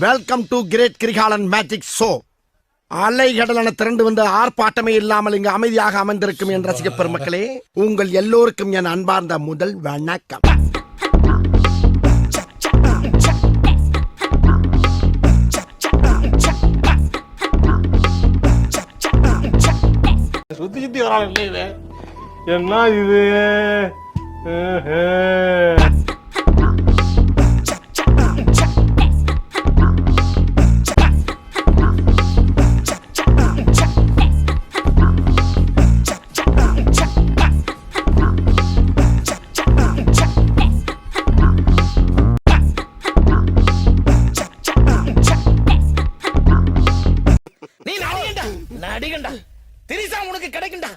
Welcome to great Kirikalan magic show. அலைகடலான திரண்டு வந்து ஆர்ப்பாட்டமே இல்லாமல் இங்கு அமைதியாக அமர்ந்திருக்கும் என் ரசிக பெருமக்களே, உங்கள் எல்லோருக்கும் என் அன்பார்ந்த முதல் வணக்கம். சுத்தி சுத்தி வரான் இல்லை இது என்ன இது? நீ நடிகண்டா நடிகண்டா திரிசா உனக்கு கிடைக்கும்டா.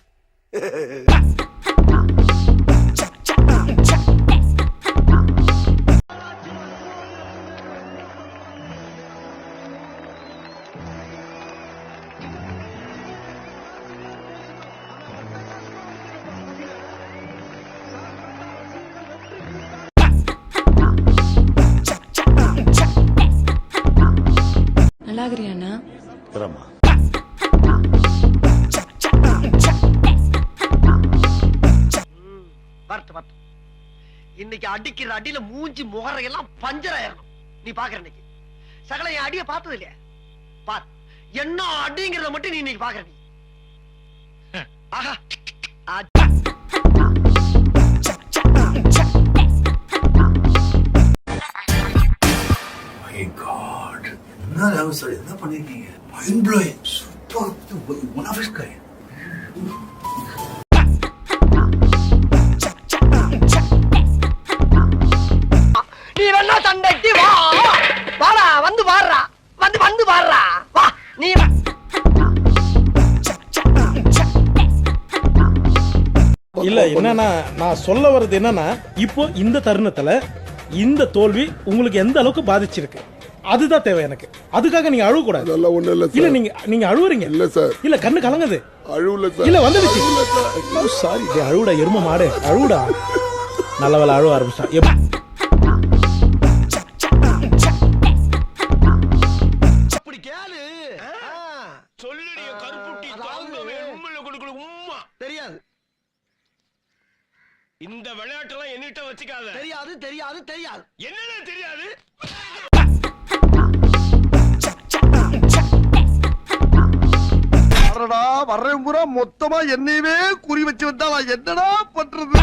நல்லாகிறியாண்ணா? இன்னைக்கு அடிக்கிற அடியில மூஞ்சி முகரையெல்லாம் பஞ்சர் ஆயிரணும். நீ பாக்குற இன்னைக்கு சகல என் அடிய பார்த்தது இல்லையா? பார் என்ன அடிங்கிறத மட்டும் நீ இன்னைக்கு பாக்குற. நீ ஆஹா என்ன பண்ணிருக்கீங்க? Mind blowing, super, one of its kind. நீ வேணா சண்டைக்கு வா, வாடா, வந்து வாடுறா, வந்து வாடுறா, வா நீ. இல்ல என்னன்னா, நான் சொல்ல வர்றது என்னன்னா, இப்போ இந்த தருணத்துல இந்த தோல்வி உங்களுக்கு எந்த அளவுக்கு பாதிச்சிருக்கு அதுதான் தேவை எனக்கு. அதுக்காக நீங்க அழுவ கூடாது. அதெல்லாம் ஒண்ணு இல்ல இல்ல சார். நீங்க அழுவுறீங்க. இல்ல சார். இல்ல கண்ணு கலங்குது. அழுவல சார். இல்ல வந்துடுச்சு. சாரி டே, அழுவுடா எரும மாடு, அழுவுடா. நல்ல வேலை அழுவ ஆரம்பிச்சான். அப்படி கேளு. சொல்லுடைய கருப்புட்டி தாங்கவே உம்மல கொடுக்கல உம்மா தெரியாது. இந்த விளையாட்டெல்லாம் என்னிட்ட வச்சுக்காத. தெரியாது தெரியாது தெரியாது. என்னன்னு தெரியாது? வர்றேன் பூரா மொத்தமா என்னையவே குறி வச்சு வந்தா நான் என்னடா பண்றது?